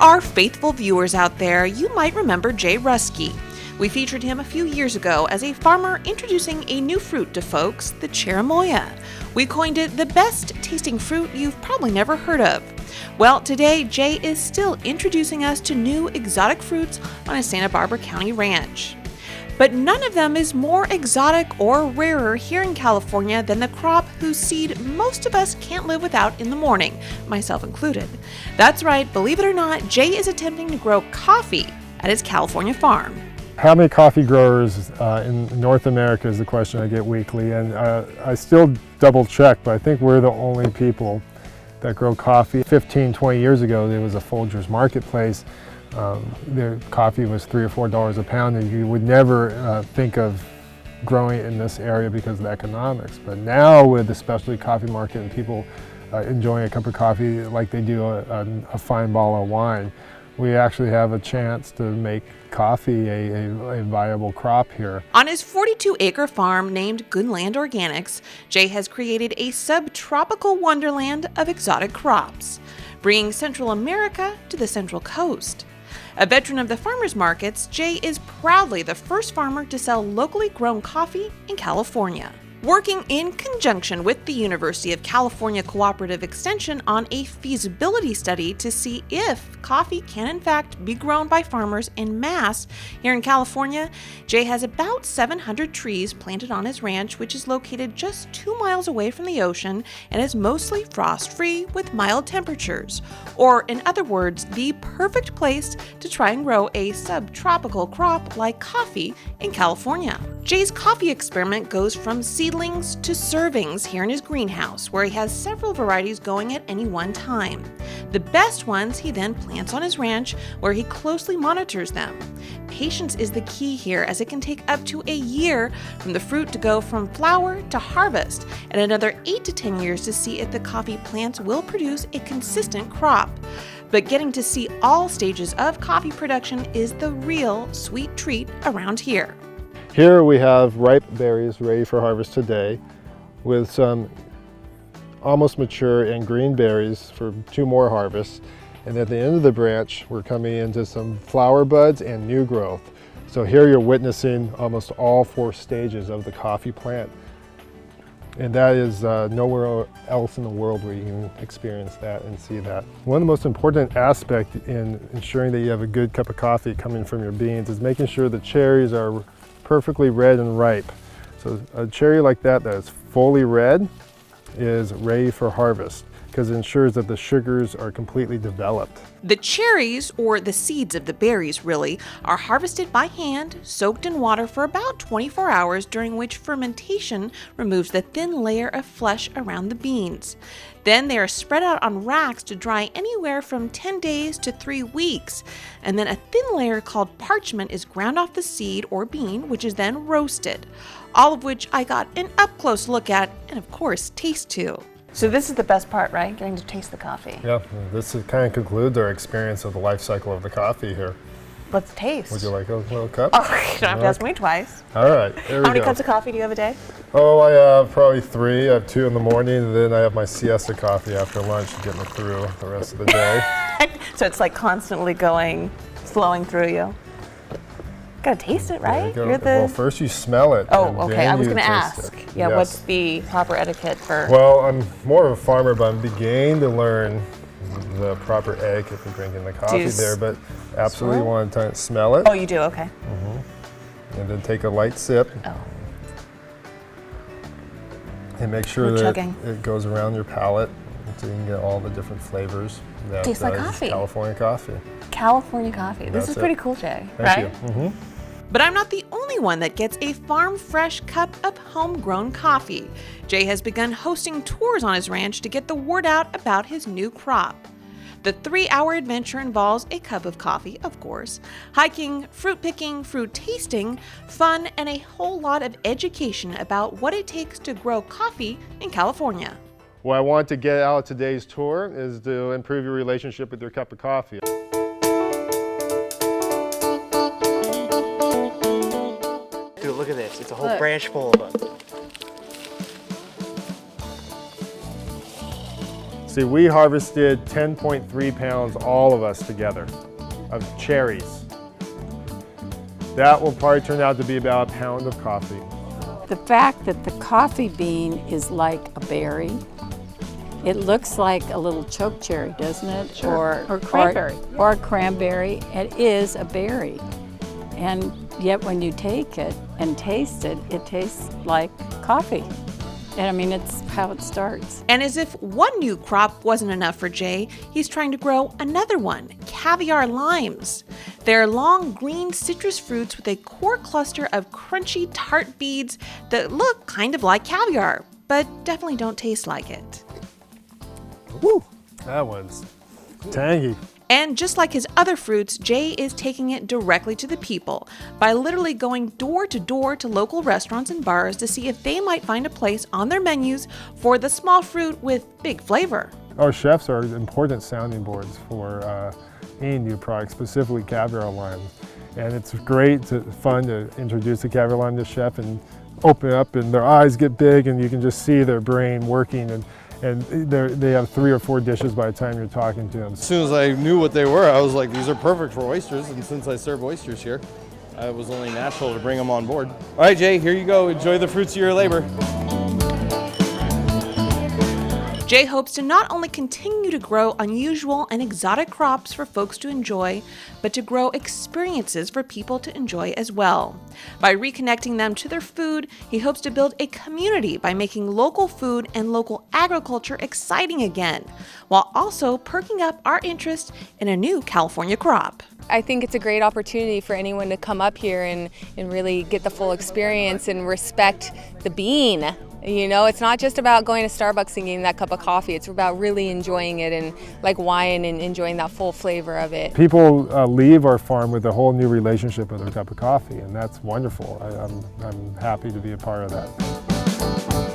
our faithful viewers out there, you might remember Jay Ruskey. We featured him a few years ago as a farmer introducing a new fruit to folks, the cherimoya. We coined it the best tasting fruit you've probably never heard of. Well, today Jay is still introducing us to new exotic fruits on a Santa Barbara County ranch. But none of them is more exotic or rarer here in California than the crop whose seed most of us can't live without in the morning, myself included. That's right, believe it or not, Jay is attempting to grow coffee at his California farm. How many coffee growers in North America is the question I get weekly, and I still double check, but I think we're the only people that grow coffee. 15, 20 years ago, there was a Folgers marketplace. Their coffee was $3 or $4 a pound, and you would never think of growing it in this area because of the economics. But now with the specialty coffee market and people enjoying a cup of coffee like they do a fine bottle of wine, we actually have a chance to make coffee a viable crop here. On his 42-acre farm named Goodland Organics, Jay has created a subtropical wonderland of exotic crops, bringing Central America to the Central Coast. A veteran of the farmers markets, Jay is proudly the first farmer to sell locally grown coffee in California. Working in conjunction with the University of California Cooperative Extension on a feasibility study to see if coffee can in fact be grown by farmers en masse here in California, Jay has about 700 trees planted on his ranch, which is located just 2 miles away from the ocean and is mostly frost-free with mild temperatures. Or in other words, the perfect place to try and grow a subtropical crop like coffee in California. Jay's coffee experiment goes from seedlings to servings here in his greenhouse, where he has several varieties going at any one time. The best ones he then plants on his ranch, where he closely monitors them. Patience is the key here, as it can take up to a year from the fruit to go from flower to harvest, and another 8 to 10 years to see if the coffee plants will produce a consistent crop. But getting to see all stages of coffee production is the real sweet treat around here. Here we have ripe berries ready for harvest today, with some almost mature and green berries for 2 more harvests. And at the end of the branch, we're coming into some flower buds and new growth. So here you're witnessing almost all 4 stages of the coffee plant. And that is nowhere else in the world where you can experience that and see that. One of the most important aspects in ensuring that you have a good cup of coffee coming from your beans is making sure the cherries are perfectly red and ripe. So a cherry like that is fully red is ready for harvest, because it ensures that the sugars are completely developed. The cherries, or the seeds of the berries really, are harvested by hand, soaked in water for about 24 hours, during which fermentation removes the thin layer of flesh around the beans. Then they are spread out on racks to dry anywhere from 10 days to 3 weeks. And then a thin layer called parchment is ground off the seed or bean, which is then roasted. All of which I got an up-close look at, and of course, taste too. So this is the best part, right? Getting to taste the coffee. Yeah, this kind of concludes our experience of the life cycle of the coffee here. Let's taste. Would you like a little cup? Oh, you don't have to ask me twice. All right, there we go. How many cups of coffee do you have a day? Oh, I have probably 3. I have 2 in the morning, and then I have my siesta coffee after lunch to get me through the rest of the day. So it's like constantly flowing through you. Gotta taste it, right? You're well, first you smell it. Oh, okay. I was gonna ask. Yeah, yes. What's the proper etiquette for? Well, I'm more of a farmer, but I'm beginning to learn the proper etiquette for drinking the coffee there. But absolutely want to smell it. Oh, you do? Okay. Mm-hmm. And then take a light sip. Oh. And make sure that it goes around your palate so you can get all the different flavors. That tastes like coffee. California coffee. California coffee. This is pretty cool, Jay. Thank you. Mm-hmm. But I'm not the only one that gets a farm-fresh cup of homegrown coffee. Jay has begun hosting tours on his ranch to get the word out about his new crop. The 3-hour adventure involves a cup of coffee, of course, hiking, fruit picking, fruit tasting, fun, and a whole lot of education about what it takes to grow coffee in California. What I want to get out of today's tour is to improve your relationship with your cup of coffee. Dude, look at this. It's a whole branch full of them. See, we harvested 10.3 pounds, all of us together, of cherries. That will probably turn out to be about a pound of coffee. The fact that the coffee bean is like a berry, it looks like a little choke cherry, doesn't it? Sure. Or cranberry. Or a cranberry. It is a berry. And yet when you take it and taste it, it tastes like coffee. And I mean, it's how it starts. And as if one new crop wasn't enough for Jay, he's trying to grow another one, caviar limes. They're long green citrus fruits with a core cluster of crunchy tart beads that look kind of like caviar, but definitely don't taste like it. Woo! That one's tangy. And just like his other fruits, Jay is taking it directly to the people by literally going door to door to local restaurants and bars to see if they might find a place on their menus for the small fruit with big flavor. Our chefs are important sounding boards for any new product, specifically caviar lime. And it's fun to introduce the caviar lime to a chef and open it up and their eyes get big and you can just see their brain working and they have 3 or 4 dishes by the time you're talking to them. As soon as I knew what they were, I was like, these are perfect for oysters, and since I serve oysters here, it was only natural to bring them on board. All right, Jay, here you go. Enjoy the fruits of your labor. Jay hopes to not only continue to grow unusual and exotic crops for folks to enjoy, but to grow experiences for people to enjoy as well. By reconnecting them to their food, he hopes to build a community by making local food and local agriculture exciting again, while also perking up our interest in a new California crop. I think it's a great opportunity for anyone to come up here and really get the full experience and respect the bean. You know, it's not just about going to Starbucks and getting that cup of coffee. It's about really enjoying it and like wine and enjoying that full flavor of it. People leave our farm with a whole new relationship with their cup of coffee, and that's wonderful. I'm happy to be a part of that.